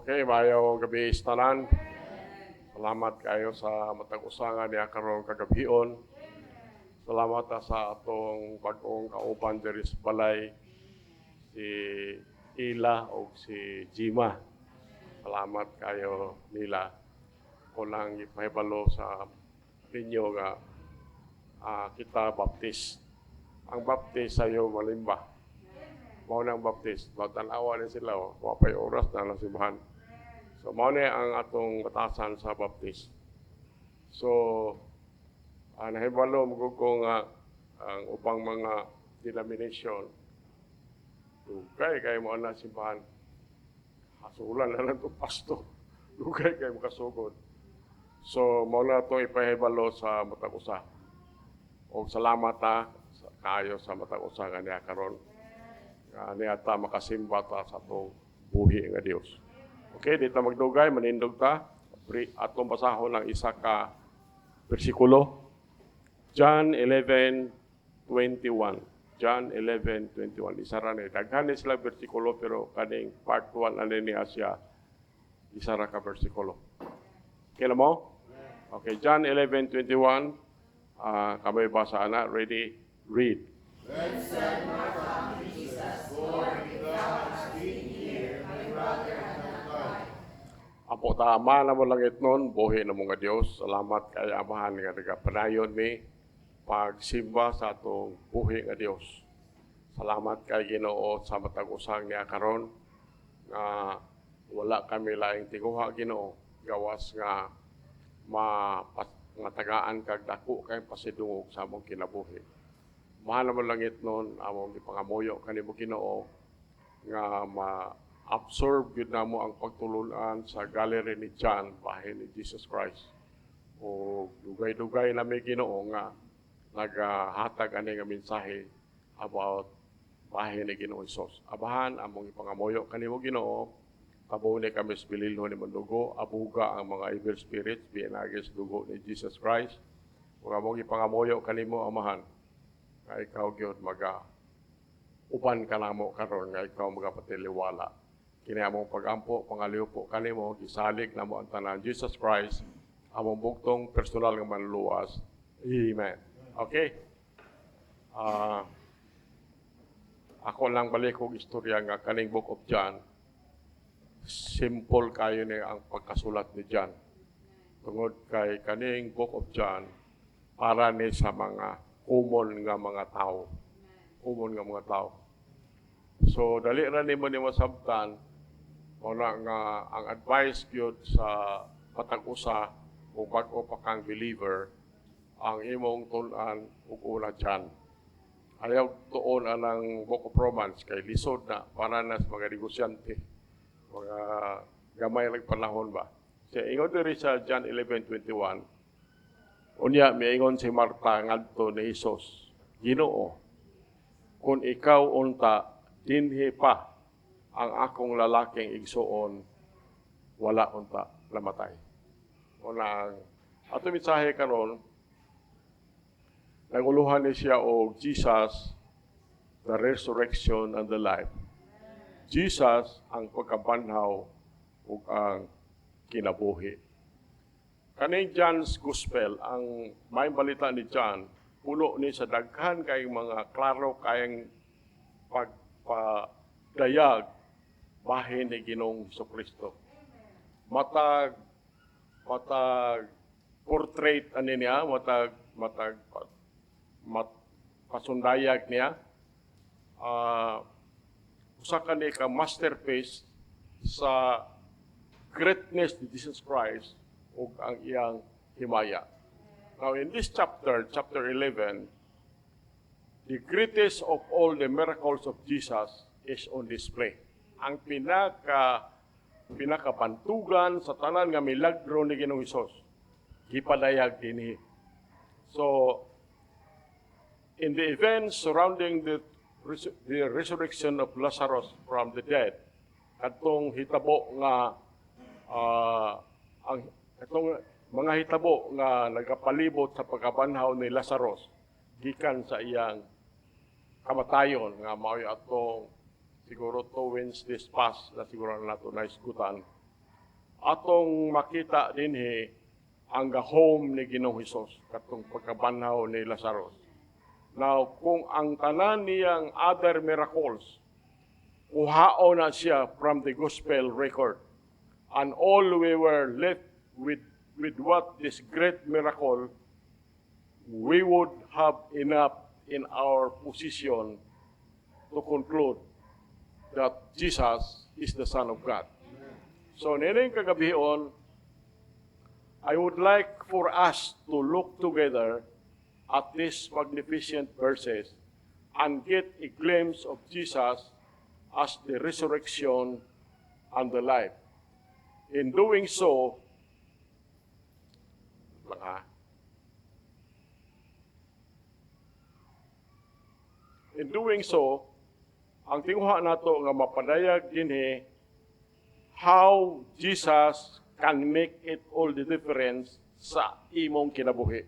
Okay, maayong gabi istanan. Salamat kayo sa matag usangan niya karong kagabion. Salamat sa atong bagong kauban diri sa balay, si Ila o si Jima. Salamat kayo nila. Ko lang ipahibalo sa ninyo nga kita baptist. Ang baptist sayo malimba. Mao nang baptist, matanawa ni sila, wapay oras na lang simbahan. So, mao na ang atong batasan sa baptist. So, nahibalo mo ko nga ang upang mga denomination, dugay kayo mo na simbahan, hasulan na lang itong pasto, dugay kayo makasugod. So, mao na ito ipahibalo sa matag usa. O salamat kayo sa matag usa nga niya karon. Niya ta makasimba ta sa itong buhi nga Dios. Okay, dito magdugay, manindog ta. Atong basahon ng isa ka bersikulo. John 11:21. John 11:21. Isa ra ni daghan ni sila bersikulo pero kaning part 1 ani ni Asya isa ra ka bersikulo. Kailan mo? Okay, John 11:21. Kamay basa ana, ready, read. Then said Martha unto Jesus, Lord, if thou hadst been here, my brother had not died. Apo tama na mo langit nun, buhi na mga Diyos. Salamat kay Amahan nga nagapanayon mi pagsimba sa atong buhi nga Diyos. Salamat kay Ginoo sa matag usang niya karon nga wala kami laing tiguha Ginoo gawas nga matagaan kag dako kay pasidungog sa among kinabuhi. Mahal naman langit nun, among ipangamuyo kanimo Ginoo nga ma-absorb yun na mo ang pagtulunan sa gallery ni John, bahin ni Jesus Christ. O dugay-dugay na may Ginoo nga naghatag ani nga mensahe about bahin ni Ginoo Hesus. Abahan, among ipangamuyo kanimo Ginoo, tabaw ni kami sa bililho ni Mandugo, abuga ang mga evil spirits, biyanagis dugo ni Jesus Christ. Kung among ipangamuyo kanimo, Amahan, nga ikaw gyud upan ka namo karon nga ikaw magapatiliwala kini among pagampo pangaliw po kanimo gisalig namo ang tanan Jesus Christ among bugtong personal nga manluwas. Amen. Okay, ako lang balik og istorya nga kaning Book of John. Simple kayo ni ang pagkasulat ni John tungod kay kaning Book of John para ni sa mga common nga mga tao. Common nga mga tao. So, dali ra nimo ni masabtan wala nga ang advice gyud sa patag-usa o bag-o pa kang believer ang imong tun-an ug una dyan. Ayaw tuon anang Book of Romans kay lisod na para na sa mga negosyante. Mga gamay lang panahon ba. Siya ingon diri sa John 11:21. Unya, miingon si Marta ngadto ni Hesus, Ginoo, kung ikaw unta, dinhi pa ang akong lalaking igsuon, wala unta namatay. Unang, ato mensahe karon, naguluhan ni siya o Jesus, the resurrection and the life. Jesus ang pagkabanhaw ug ang kinabuhi. Kaning John's Gospel, ang may balita ni John, puno ni sa daghan kay mga klaro kayang pagpadayag bahin ni Ginoong Jesucristo. Matag portrait ani niya, pasundayag niya. Usa kani ka masterpiece sa greatness ni Jesus Christ ug ang iyang himaya. Now in this chapter 11, the greatest of all the miracles of Jesus is on display. Ang pinakabantugan sa tanan nga milagro ni Ginoong Hesus gipadayag dinhi. So in the events surrounding the resurrection of Lazarus from the dead, kadtong hitabo nga itong mga hitabo nga nagapalibot sa pagkabanhaw ni Lazarus gikan sa iyang kamatayon nga mao'y atong siguro 2 Wednesdays past na siguro na nato naisgutan atong makita dinhi ang gahom ni Ginoong Hesus katong pagkabanhaw ni Lazarus. Now, kung ang tanan niyang other miracles, kuhao na siya from the gospel record, and all we were left with what this great miracle, we would have enough in our position to conclude that Jesus is the Son of God. So, nining kagabion, I would like for us to look together at these magnificent verses and get a glimpse of Jesus as the resurrection and the life. In doing so, ang tinguha nato nga mapadayag dinhi how Jesus can make it all the difference sa imong kinabuhi.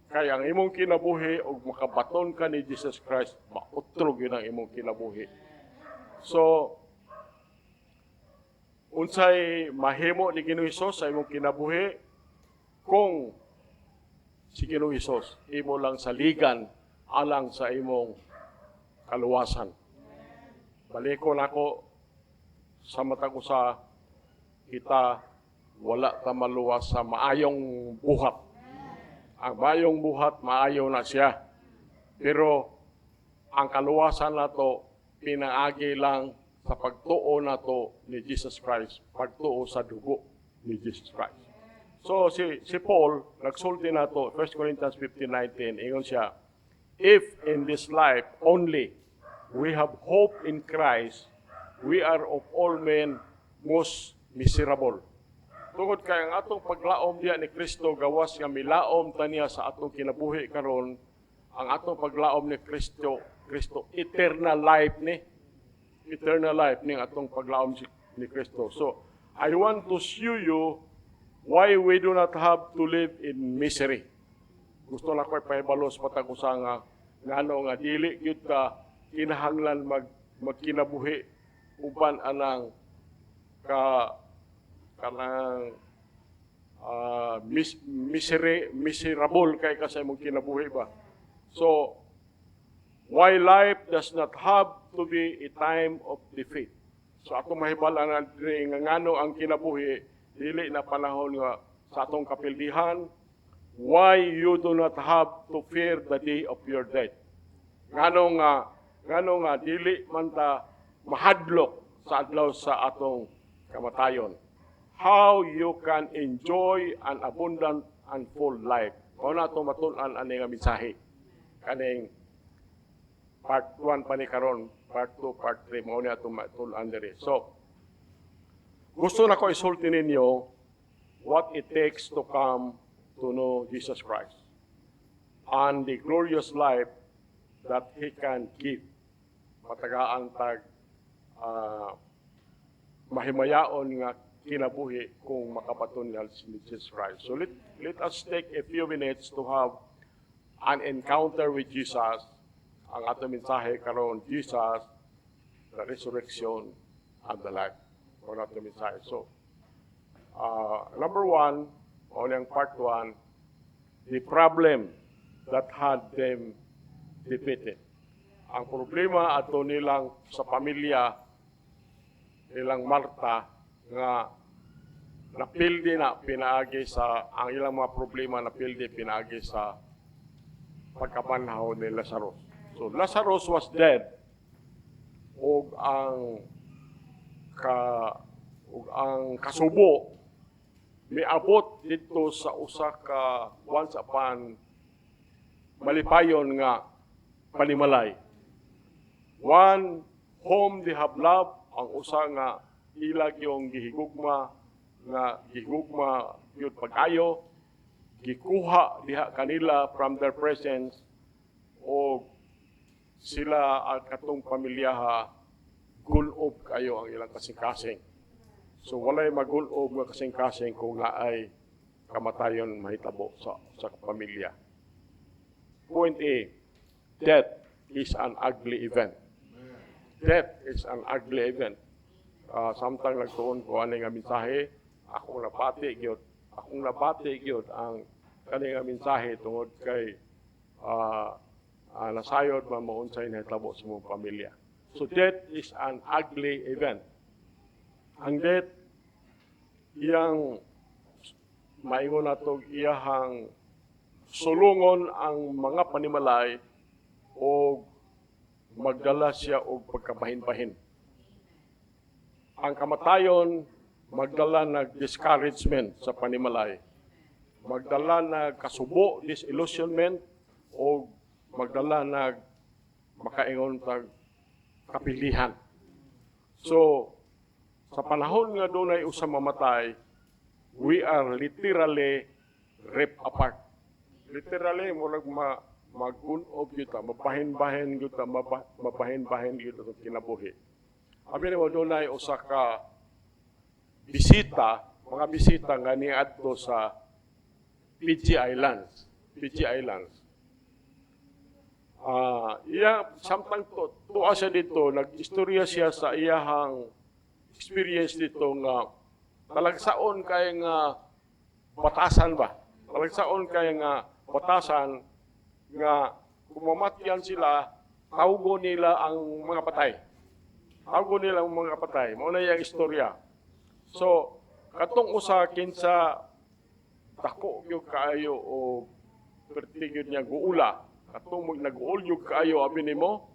Kaya ang imong kinabuhi og makabaton ka ni Jesus Christ, mautrog yun ang imong kinabuhi. So, unsay mahimo ni Ginoong Hesus sa imong kinabuhi kung si Ginoong Hesus imo lang saligan alang sa imong kaluwasan. Balikon ako sa matag usa, kita wala ta maluwas sa maayong buhat. Ang maayong buhat, maayo na siya. Pero ang kaluwasan nato pinaagi lang sa pagtuo nato ni Jesus Christ, pagtuo sa dugo ni Jesus Christ. So si Paul nagsulti nato 1 Corinthians 15:19, ingon siya, if in this life only we have hope in Christ, we are of all men most miserable. Tungod kay ang atong paglaom diya ni Kristo gawas nga milaom taniya sa atong kinabuhi karon, ang atong paglaom ni Kristo eternal life ni atong paglaom ni Kristo. So I want to show you why we do not have to live in misery. Gusto na ko'y pahibalos matag usa nga ngano nga dili gyud ka kinahanglan magkinabuhi uban anang miserable kay ka sa imong kinabuhi ba. So, why life does not have to be a time of defeat. So, atong mahibalan na nga ngano ang kinabuhi, dili na panahon nga sa atong kapildihan, why you do not have to fear the day of your death. Ngano nga dili man ta mahadlok sa adlaw sa atong kamatayon. How you can enjoy an abundant and full life. Kung na itong matun-an ani nga mensahe. Kaning part 1 pa ni karon, part 2, part 3, mao ni atong matun-an diri. So, gusto na ko isulti ninyo what it takes to come to know Jesus Christ and the glorious life that He can give. Matagaan tag mahimayaon nga kinabuhi kung makapatungal si Jesus Christ. So let us take a few minutes to have an encounter with Jesus. Ang atong mensahe karon, Jesus, the resurrection and the life. Ang atong mensahe. So, number 1, o yung part 1, the problem that had them defeated. Ang problema ato nilang sa pamilya nilang Marta nga napildi na pinaagi sa ang ilang mga problema napildi pinaagi sa pagkabanhaw ni Lazarus. So Lazarus was dead ug ang kasubo miabot dito sa usa ka once upon malipayon nga panimalay. One whom they have loved, ang usa nga ilag yung gihigugma yun pag-ayo, gikuha diha kanila from their presence o sila ang katong pamilyaha gulob kayo ang ilang kasing-kasing. So walay magulob nga kasing-kasing kung nga ay kamatayon mahitabo sa pamilya. Point A, death is an ugly event. Death is an ugly event. samtang nagtuon ko ani nga mensahe, akong nabati gyud ang kani nga mensahe tungod kay nasayod man maunsay nahitabo sa mong pamilya. So death is an ugly event. Ang death, iyang maingon nato iyahang sulungon ang mga panimalay o magdala siya og pagkabahin-bahin. Ang kamatayon magdala ng discouragement sa panimalay. Magdala ng kasubo, disillusionment, o magdala ng makaingon tag kapilihan. So, sa panahon nga dunay usa mamatay, we are literally ripped apart. Literally, murag mag-unob yun ta, mabahin-bahin yun ta, mabahin-bahin yun ta kinabuhi. Abi mo dunay usa ka mga bisita nga niadto sa Fiji Islands. Samtang tuwa siya dito, nag-istorya siya sa iyahang experience dito nga talagsaon kay nga batasan ba? Talagsaon kay nga batasan nga kumamatyan sila, tawgo nila ang mga patay. Mao na yung istorya. So, katong usa kinsa dako gyud kaayo o pertigid niya guula, katong nag-uol gyud kaayo abi nimo,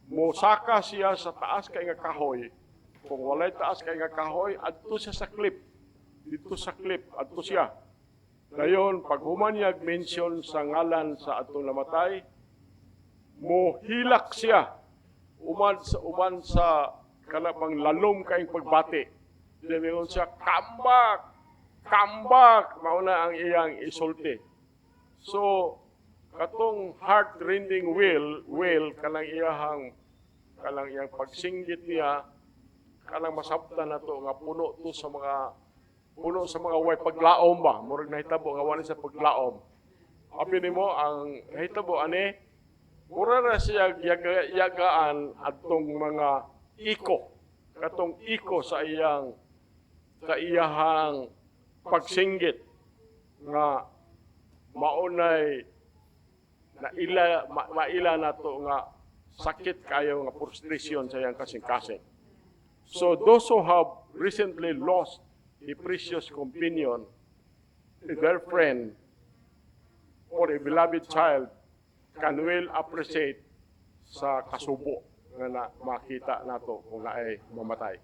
mosaka siya sa taas kay nga kahoy. Kung walay taas kay nga kahoy, adto siya sa cliff. Dito sa cliff adto siya. Dayon pag humanyag mention sa ngalan sa atong namatay, mohilak siya uman sa kanapang lalom kayong pagbati. Demiyon siya, kambak, mauna ang iyang isulti. So, katong heart-rending wail, kanang iyang pagsinggit niya, kanang masabtan na to, nga puno sa mga way paglaom ba? Murag nahitabo, nga wala sa paglaom. Abi nimo ang nahitabo, mura na siya yagaan atong mga katong iko sa iyahang pagsinggit nga maunay maila na to nga sakit kayo nga frustration sa iyang kasing-kasing. So those who have recently lost a precious companion, a their friend, or a beloved child can well appreciate sa kasubo nga makita nato kung naay mamatay.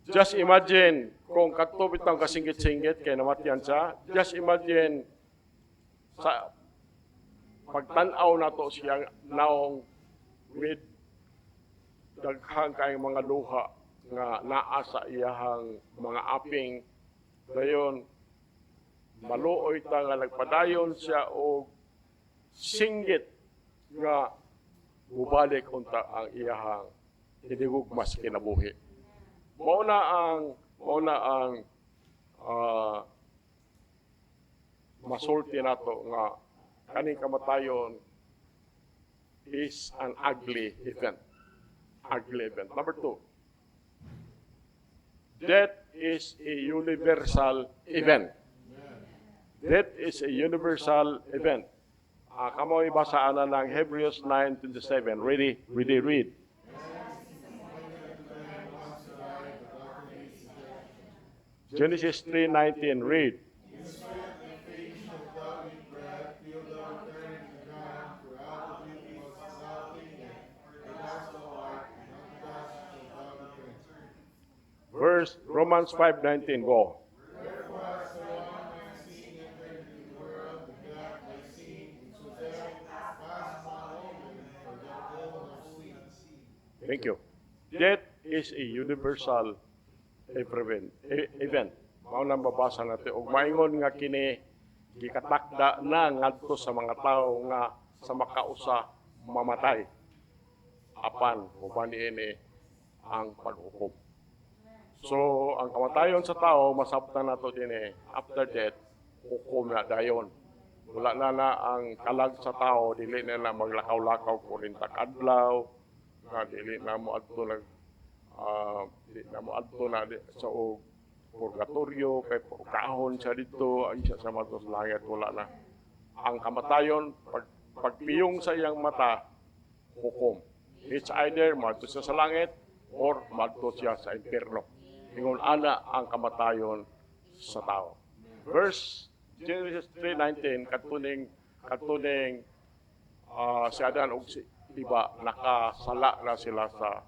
Just imagine kung katubit ang kasinggit-singgit kay namatyan siya. Just imagine sa pagtanaw nato siya naong with daghang kay mga luha nga naa sa iyahang mga aping. Dayon maluoy ta nga nagpadayon siya og singgit nga mubalik unta ang iyahang hinigugmas kinabuhi. Mao na ang masulti nato nga kaning kamatayon is an ugly event. Number 2, death is a universal event. Kamoy basaan na ng Hebrews 9:27. Ready, read. Genesis 3:19, read. Verse Romans 5:19, go. Thank you. Death is a universal event. Mao nang babasa natin. Ug maingon nga kini gikatakda na ngadto sa mga tao nga sa makausa mamatay. Apan uban ini ang paghukom. So ang kamatayon sa tao masabtan nato dinhi after death hukom na dayon. Wala na ang kalag sa tao, dili na maglakaw-lakaw 40 adlaw, nga dili na mo adto di na mo adto na di sa og purgatorio kay kahon siya dito ang isa sa matos langit wala na ang kamatayon pagpiyong sa iyang mata hukom it's either madto siya sa langit or madto siya sa impierno ingon ana ang kamatayon sa tao verse Genesis 3:19 katuning si Adan ug si Eva nakasala na sila sa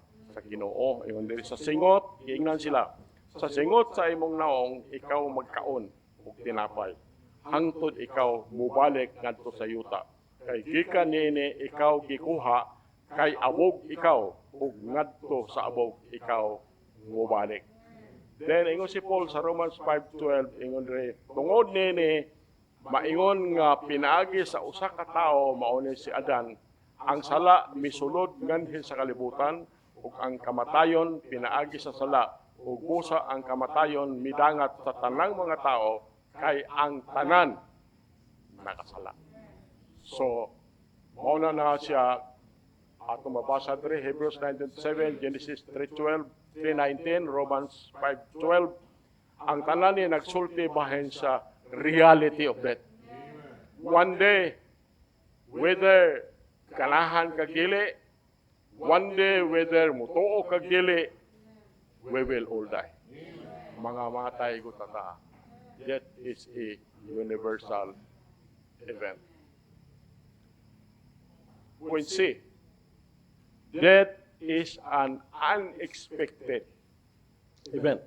Ginoo. Ingon diri sa singot, giingnan sila. Sa singot sa imong naong ikaw magkaon og tinapay. Hangtod ikaw mubalik ngadto sa yuta. Kay gikan niini ikaw gikuha kay abog ikaw ug ngadto sa abog ikaw mubalik. Then ingon si Paul sa Romans 5:12 ingon diri tungod niini maingon nga pinaagi sa usa ka tawo mao ni si Adan ang sala misulod nganhi sa kalibutan ug ang kamatayon pinaagi sa sala ug busa ang kamatayon midangat sa tanang mga tao kay ang tanan nakasala. So mao na siya ato mabasa diri Hebrews 9:7, Genesis 3:12, 3:19, Romans 5:12. Ang tanan ni nagsulti bahin sa reality of death. One day, whether ganahan kag dili, one day whether mutuo kag dili, we will all die. Mga matay ko tata. Death is a universal event. Point C. Death is an unexpected event.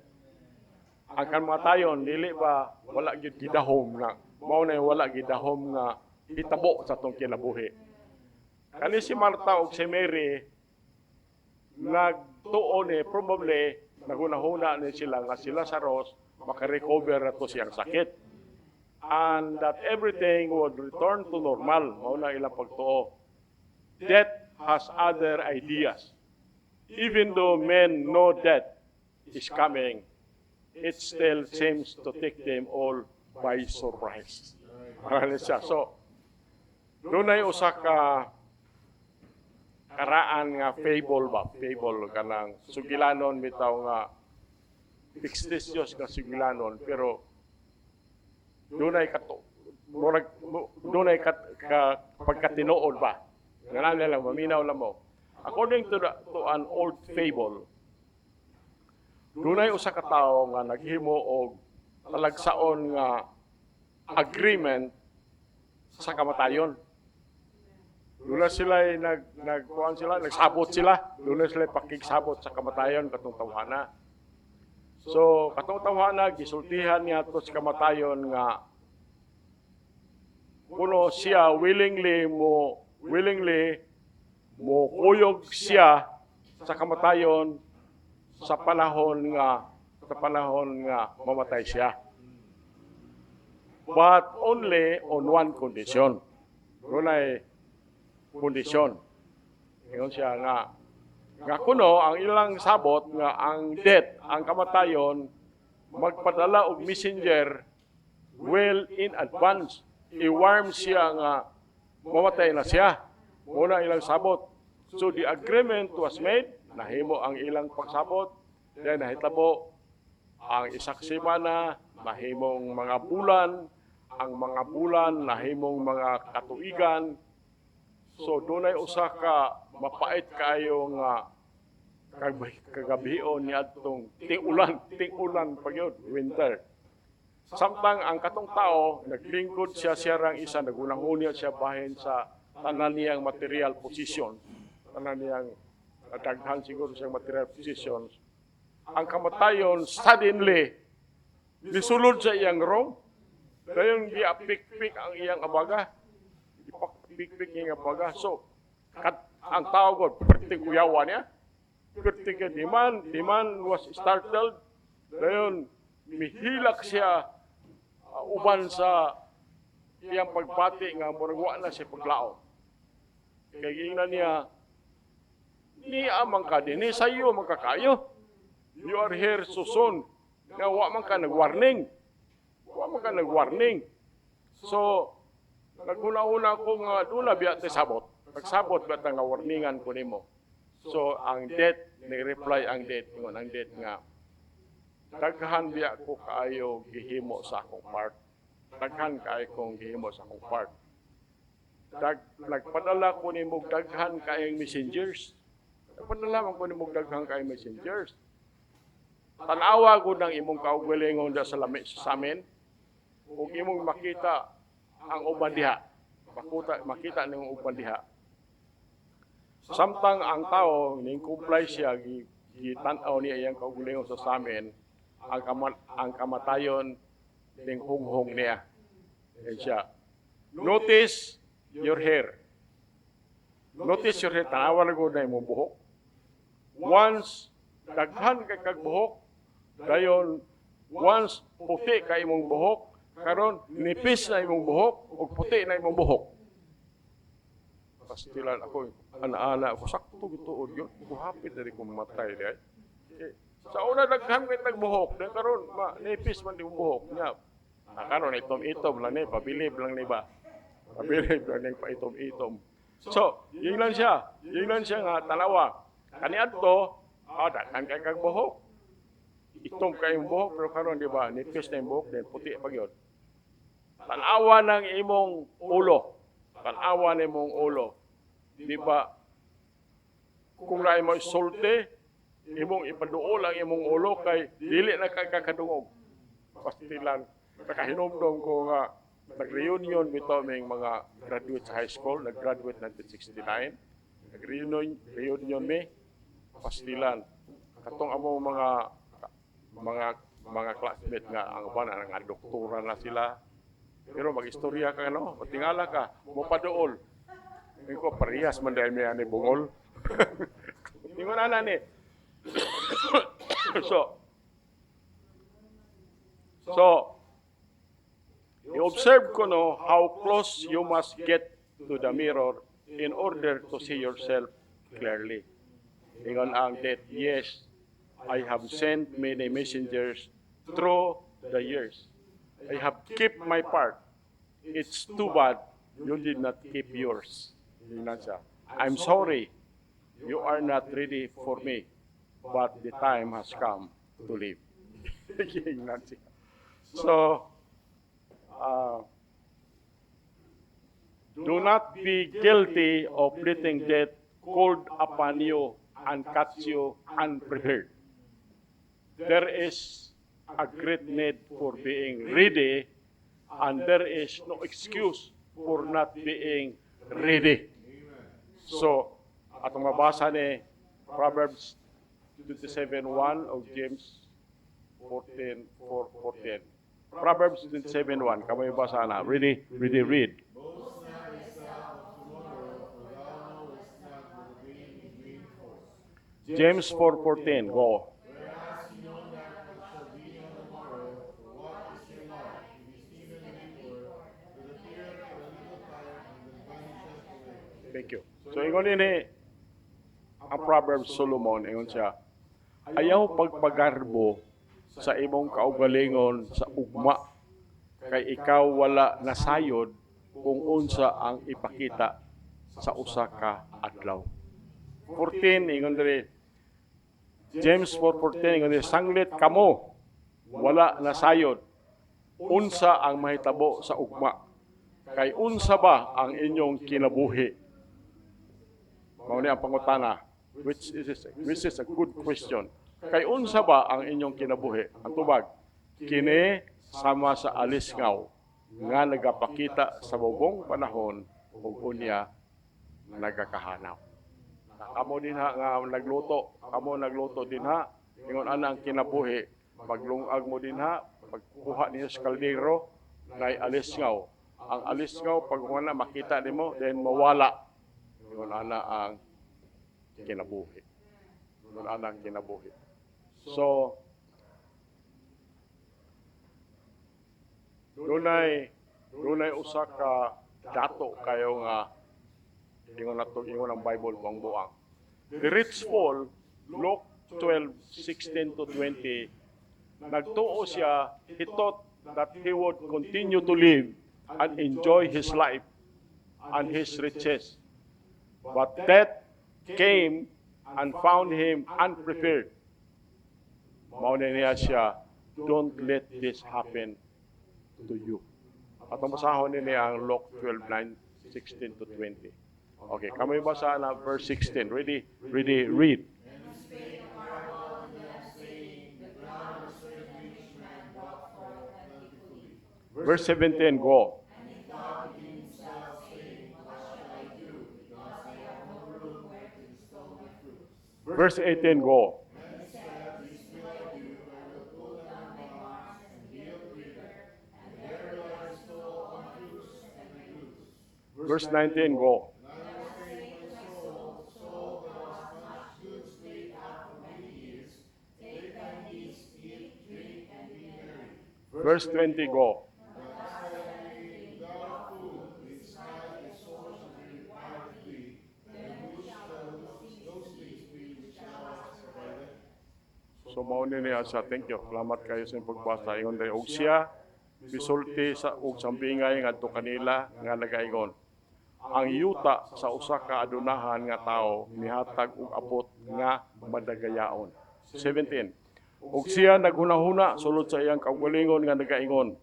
Ang kamatayon dili ba wala gyud gidahom na mao na wala gidahom nga hitabo sa tong kinabuhi. Kani si Marta ug si Mary nagtuo ni probably nagunahuna ni sila nga sila sa Ros makarecover ato siyang sakit. And that everything would return to normal. Mao na ilang pagtuo. Death has other ideas. Even though men know death is coming, it still seems to take them all by surprise. So, doon ay usa ka karaan nga fable ba? Fable kanang sugilanon bitaw nga fictitious nga sugilanon pero doon ay pagkatinuod ba? Ganun lang, maminaw lang mo. According to an old fable, dunay usa ka tawo nga naghimo og talagsaon nga agreement sa kamatayon. Doon sila nagsabot sila. Doon sila pakigsabot sa kamatayon katong tawhana. So, katong tawhana gisultihan niya to sa kamatayon nga kuno siya willingly mo kuyog siya sa kamatayon sa panahon nga mamatay siya. But only on one condition. Dunay kondisyon. Ingon siya nga kuno ang ilang sabot nga ang death, ang kamatayon magpadala og messenger well in advance. I-warm siya nga mamatay na siya. Muna ilang sabot. So the agreement was made, nahimo ang ilang pagsabot, then nahitabo ang isak semana, nahimong mga bulan, ang mga bulan nahimong mga katuigan. So dunay usa ka mapait kaayo nga kagabion niadtong ting-ulan pagyud winter. Samtang ang katong tao naglingkod siya rang isa nagunahon siya bahin sa tanan niyang material position, tanan niyang daghan siguro siyang material positions. Ang kamatayon suddenly nisulod sa iyang room. Dayon giapik-pik ang iyang abaga. Ipik-pik iyang abaga. So ang tao god perting kuyawa niya. Perting the man was startled. Dayon mihilak siya uban sa iyang pagpati nga murag wa na siya paglaom. Kay ingnan niya ni amang ka dinhi sayo magkakayo. You are here so soon. Nga wa man ka nag-warning. So naguna-una ko nga doon na biya sabot. Pagsabot ba nga warningan ko nimo. So ang death, ni-reply ang death, ingon ang death nga, daghan biya ko kaayo gihimo sa akong part. Daghan kaayo kong gihimo sa akong part. Nagpadala ko ni mong daghan kaayong messengers. Nagpadala man ko ni mong daghan kaayong messengers. Tanawa ko ng imong kaugalingon sa amin. Kung imong makita ang uban diha, makita ng uban diha. Samtang ang tao, ning kumplay siya, gitanaw niya iyang kaugalingon sa amin, ang kamatayon ning hunghong niya. Yan siya. Notice your hair. Notice your hair. Tanawa na ko na imong buhok. Once daghan kay kag buhok, dayon once puti kay imong buhok, karon nipis na imong buhok ug puti na imong buhok. Pastilan ako, ana-ana ako, sakto gituod yun. Kuhapit na rin kong matay. Okay. Sa una, daghan kay tagbuhok. Then karon nipis man yung buhok niya. Karon itom-itom lang ni, pabilib lang ni ba? Pabilib lang ni, paitom-itom. So, yun lang siya. Yun lang siya nga, tanawa. Kaniad to, daghan kay kag buhok. Itom kay yung buhok, pero karon di ba, nipis na yung buhok, then puti pag yun. Tanawa ng imong ulo. Tanawa ng imong ulo. Di ba, kung na imong sulti, imong ipaduol ang imong ulo kay dili na kay kakadungog. Pastilan, nakahinomdom ko nga nag-reunion bitaw ming mga graduate sa high school, nag-graduate 1969. Nag-reunion mi, pastilan. Katong amo mga classmate nga ang uban nga doktora na sila. Pero mag-istorya ka no, matingala ka, mo paduol. Ko parehas man dahil may ani bungol. Tingon ana ni. So, i-observe ko no how close you must get to the mirror in order to see yourself clearly. Ingon ang death, yes, I have sent many messengers through the years. I have kept my part. It's too bad you did not keep yours. I'm sorry you are not ready for me, but the time has come to leave. So, do not be guilty of letting death cold upon you and catch you unprepared. There is a great need for being ready, and there is no excuse for not being ready. So, atong mabasa ni Proverbs 27:1 o James 14:14. Proverbs 27:1, kamay basa na. Ready, read. James 4:14, go. Thank you. So, ingon ini ang Proverbs Solomon, ingon siya, ayaw pagpagarbo sa imong kaugalingon sa ugma, kay ikaw wala nasayod kung unsa ang ipakita sa usa ka adlaw. 14, ingon diri, James 4:14, ingon diri, sanglit kamo, wala nasayod, unsa ang mahitabo sa ugma, kay unsa ba ang inyong kinabuhi? Mao ni ang pangutana, which is a good question. Kay unsa ba ang inyong kinabuhi? Ang tubag, kini sama sa alisngaw nga nagapakita sa bubong panahon ug unya nagakahanaw. Kamo din ha nga nagluto din ha. Ingon ana ang kinabuhi, maglungag mo din ha, pagkuha niyo sa kaldero nay alisngaw. Ang alisngaw pag wala makita nimo, then mawala. Ingon ana ang kinabuhi. Ingon ana ang kinabuhi. So, dunay usa ka dato kayo nga ingon ang Bible kung buang. The rich fool, Luke 12:16 to 20, nagtuo siya, he thought that he would continue to live and enjoy his life and his riches. But death came and found him unprepared. Mauna niya siya, don't let this happen to you. At ang basahon niya ang Luke 12:9, 16 to 20. Okay, kami basa na verse 16. Ready? Ready, read. Verse 17, go. Verse 18, go. Verse 19, go. Verse 20, go. So mauni niya siya, thank you. Salamat kayo sa pagbasa. Ingon dahil, og siya, bisulti sa og sampingay ngadto kanila nga nagaingon. Ang yuta sa usa ka adunahan nga tawo nihatag og abot nga madagayaon. 17. Og siya naghunahuna sulod sa iyang kaugalingon nga nagaingon.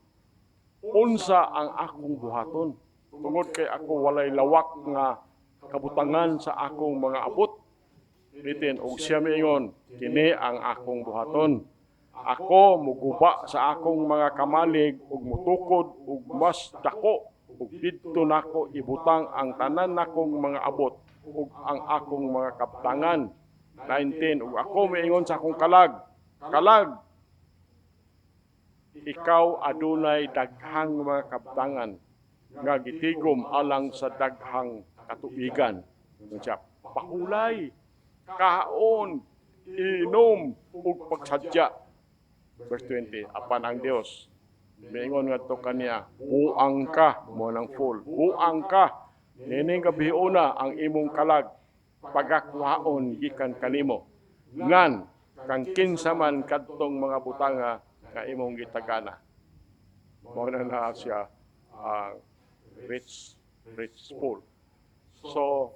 Unsa ang akong buhaton? Tungod kay ako walay lawak nga kabutangan sa akong mga abot. 18. Og siya miingon, kini ang akong buhaton. Ako muguba sa akong mga kamalig ug mutukod ug mas dako ug didto nako ibutang ang tanan nakong mga abot ug ang akong mga kaptangan. 19. Ug ako miingon sa akong kalag, ikaw adunay daghang mga kaptangan nga gitigom alang sa daghang katuigan. Siya, pakulay, kahaon, inom ug pagsadya. Verse 20, apan ang Dios miingon ngadto kaniya, buang ka mo ng full, buang ka nining gabiuna ang imong kalag pagakuhaon gikan kanimo ngan kang kinsa man kadtong mga butanga nga imong gitagana. Mao na siya rich full. So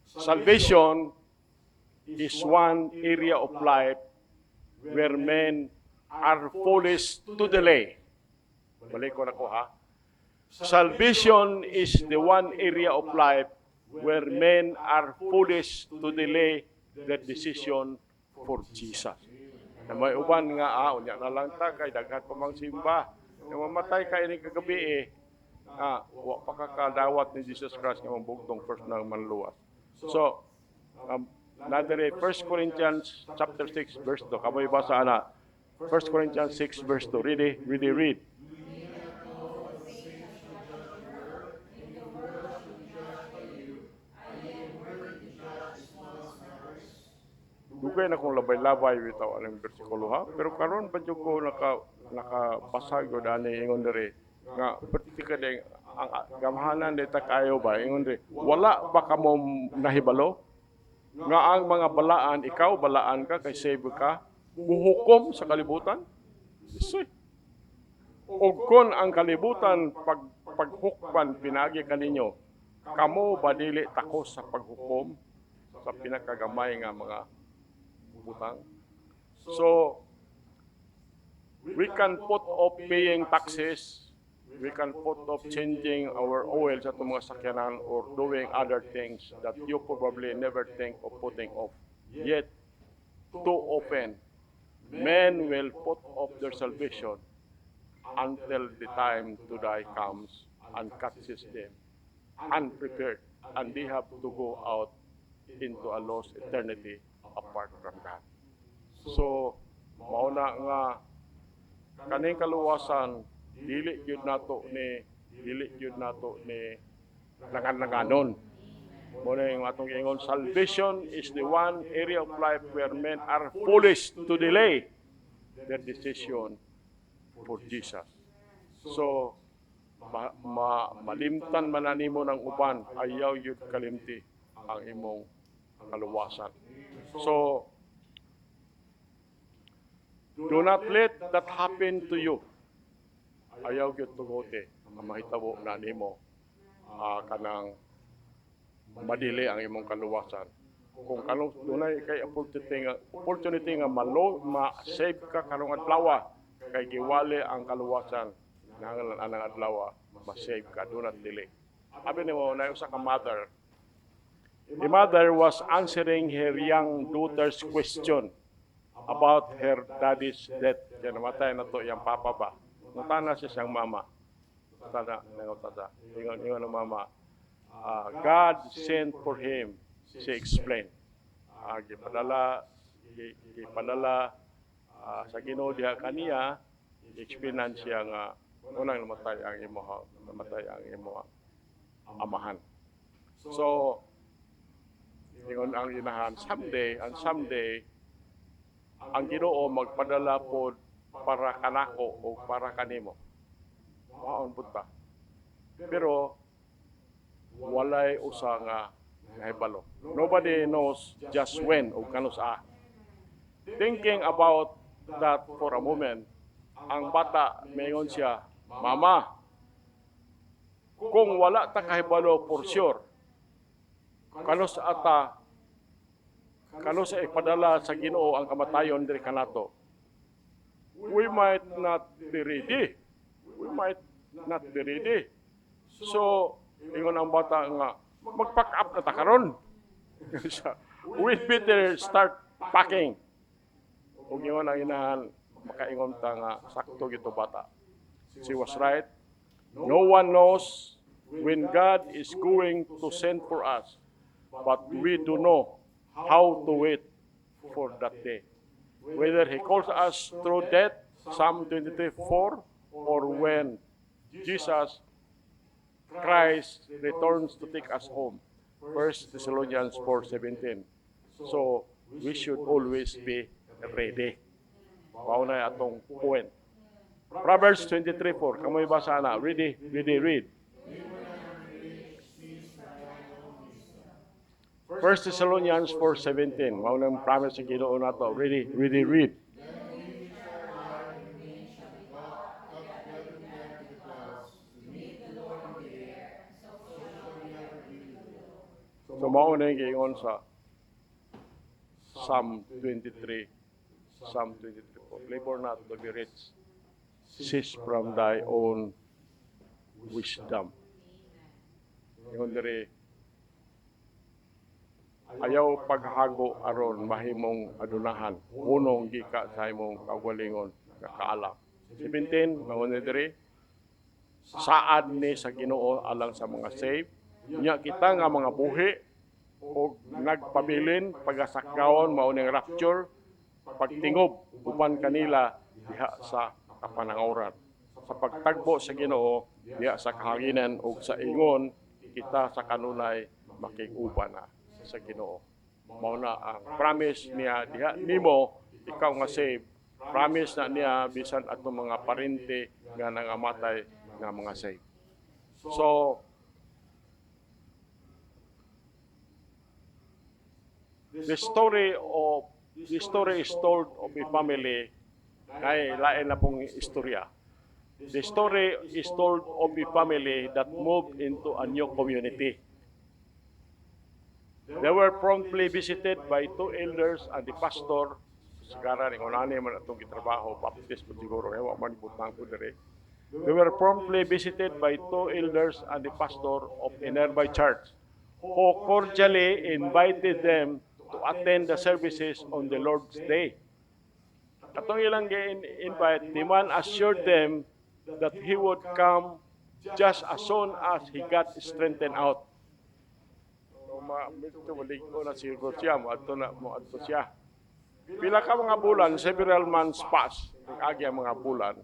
salvation is one area of life where men are foolish to delay. Balik ko na ko ha. Salvation is the one area of life where men are foolish to delay their decision for Jesus. Na may uban nga, unya na lang ta, kay daghan pa mang simba. Na mamatay ka ini kagabi wa pa kakadawat ni Jesus Christ nga mabugtong first na manluwas. So, nadere 1 Corinthians chapter 6 verse 2. Kamay basa ana. 1 Corinthians 6 verse 2. Read. Dugay na kong labay-labay bitaw anong bersikulo ha. Pero karon pa jud ko nakabasa gyud ani ingon dere nga pertika ding ang gamahanan dita kayo ba ingon dere wala ba kamo nahibalo nga ang mga balaan ikaw balaan ka kay save ka muhukom sa kalibutan. Isoy. Og kon ang kalibutan paghukman pinagi kaninyo kamo ba dili takos sa paghukom sa pinakagamay nga mga butang. So, we can put off paying taxes, we can put off changing our oil sa itong mga sakyanan or doing other things that you probably never think of putting off. Yet, too often, men will put off their salvation until the time to die comes and catches them unprepared, and they have to go out into a lost eternity apart from God. So, mauna nga kaning kaluwasan dili gyud nato ni nangan-nanganon. Muna yung atong ingon, salvation is the one area of life where men are foolish to delay their decision for Jesus. So, malimtan man nimo ng uban, ayaw yun kalimti ang imong kaluwasan. So, do not let that happen to you. Ayaw yun tugote, ang mahitabo na nimo kanang madili ang imong kaluwasan. Kung dunay kay opportunity nga ma-save ka karong adlaw, kay giwali ang kaluwasan nang anang adlaw, ma-save ka, do not delay. Abi nimo na usa ka mother. The mother was answering her young daughter's question about her daddy's death. Kaya namatay na to yung papa ba. Natana siya siyang mama. Ingon ng mama, God sent for him, she explained. Gipadala sa Ginoo diha kaniya, explain siya nga unang namatay ang imo amahan. So, ingon ang inahan, someday, ang Ginoo magpadala po para kanako o para kanimo. Maon punta. Pero walay usa nga nahibalo. Nobody knows just when o kano saa. Thinking about that for a moment, ang bata mayon siya, Mama, kung wala ta kahibalo for sure, kano sa ipadala sa Ginoo ang kamatayon diri kanato, we might not be ready. So, ingon ang bata nga, mag-pack up na ta karon. We better start packing. Kung ingon ang inahan, makaingon ta nga, sakto gito bata. She was right. No one knows when God is going to send for us, but we do know how to wait for that day. Whether He calls us through death, Psalm 23:4, or when Jesus Christ returns to take us home, 1 Thessalonians 4:17. So, we should always be ready. Pauna atong point. Proverbs 23:4. Kamoy basa na. Ready, read. 1 Thessalonians 4:17. Maunang promise sa Ginoo nato. Ready, read. So mauna yung giingon sa Psalm 23. Labor not to be rich. Cease from thy own wisdom. Ingon diri, ayaw paghago aron mahimong adunahan. Unong gika sa imong kagalingon kakaalam. 17, mangon diri, saad ni sa Ginoo alang sa mga save. Nya kita nga mga buhi o nagpabilin pagasakgawon mao ning rapture pagtingob uban kanila diha sa kapanangoran. Sa pagtagbo sa Ginoo diha sa kahanginan ug sa ingon kita sa kanunay makig-uban na sa Ginoo. Mao na ang promise niya diha nimo ikaw nga save. Promise na niya bisan atong mga parente nga nangamatay nga mga save. So the story is told of a family ay lain na pong istorya. The story is told of a family that moved into a new community. They were promptly visited by two elders and the pastor. Sigara ni unani man atong gitrabaho, baptist po siguro, ewa man butang ko dire. They were promptly visited by two elders and the pastor of a nearby church, who cordially invited them to attend the services on the Lord's Day. Katong ilang invite, the man assured them that he would come just as soon as he got strengthened out. Medyo malig ko na si siya, moadto siya. Pila ka mga bulan, several months pass, agi ang mga bulan,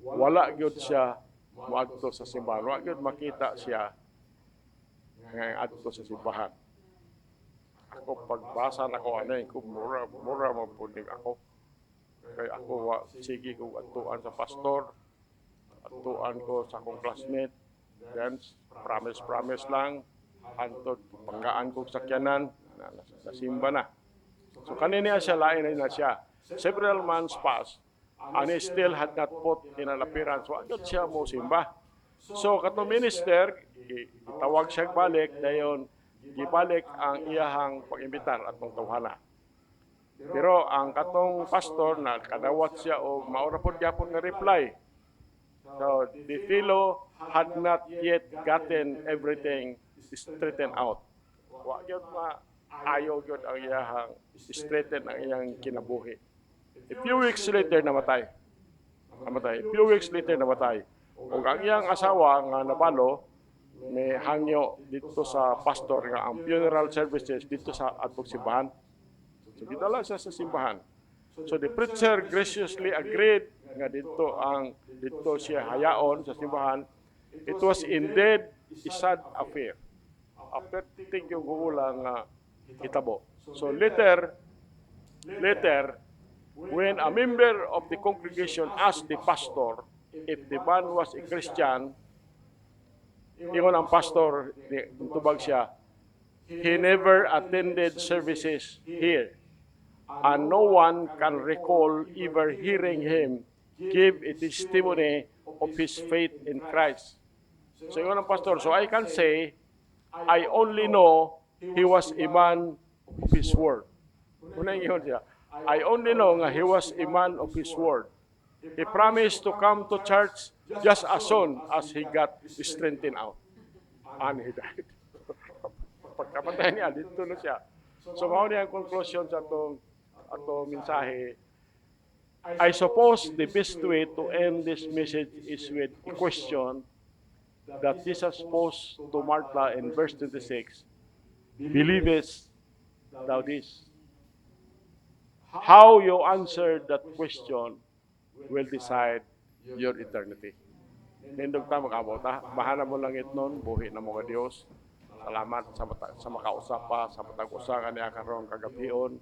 wala gyud siya moadto sa simbahan, wala gyud makita siya nga adto sa simbahan. Ako pagbasa na ko ko mura mapunig ako. Kaya ako sige ko atuan sa pastor, atuan ko sa akong classmate, then promise lang, antod panggaan ko sakyanan, nasimba na. So kanina siya, lain na siya. Several months passed, and he still had not put in an appearance. Wagod siya mo simba. So katong minister, itawag siya balik dayon gibalik ang iyahang pag-imbitar atong tawhana. Pero ang katong pastor na kadawat siya og maura pod gyapon nga reply. So the fellow had not yet gotten everything straightened out. Wa gyud ayo gyud ang iyahang straighten ang iyang kinabuhi. A few weeks later namatay. A few weeks later namatay. Ug ang iyang asawa nga nabalo may hangyo dito sa pastor nga ang funeral services dito sa atong simbahan. So gidala siya sa simbahan. So the preacher graciously agreed nga dito siya hayaon sa simbahan. It was indeed a sad affair. After tingyo gulang nga hitabo. So later, when a member of the congregation asked the pastor if the man was a Christian, ingon ang pastor, tubag siya, he never attended services here, and no one can recall ever hearing him give a testimony of his faith in Christ. So ingon ang pastor, so I can say, I only know he was a man of his word. Unang ingon siya, I only know nga he was a man of his word. He promised to come to church just as soon as he got straightened out. And he died. Pagkamatay niya, dito na siya. So, mao niya ang conclusion sa atong mensahe. I suppose the best way to end this message is with a question that Jesus posed to Martha in verse 26. Believest thou this? How you answer that question will decide your eternity. Nindog ta mag-abot ha. Mahana mo lang itnon, buhi na mo ka Dios. Salamat sa makausapa, sa matag-usa niya karon kagabion.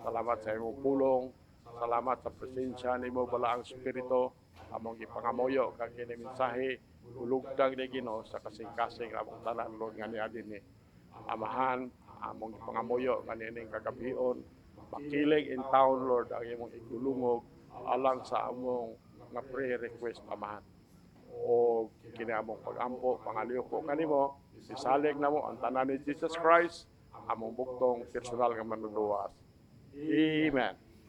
Salamat sa imong pulong. Salamat sa presensya nimo balaang espiritu. Among ipangamuyo kag kini mensahe ulugdag ni Ginoo sa kasing-kasing among tanan Lord nga niya dinhi. Amahan among ipangamuyo kanining kagabion. Makilig in town Lord ang imong igdulungog alang sa among nga prayer request amahan. O kini among pag-ampo, pangaliw ko kanimo, isalig na mo ang tanan ni Jesus Christ, among buktong personal nga manluluwas. Amen.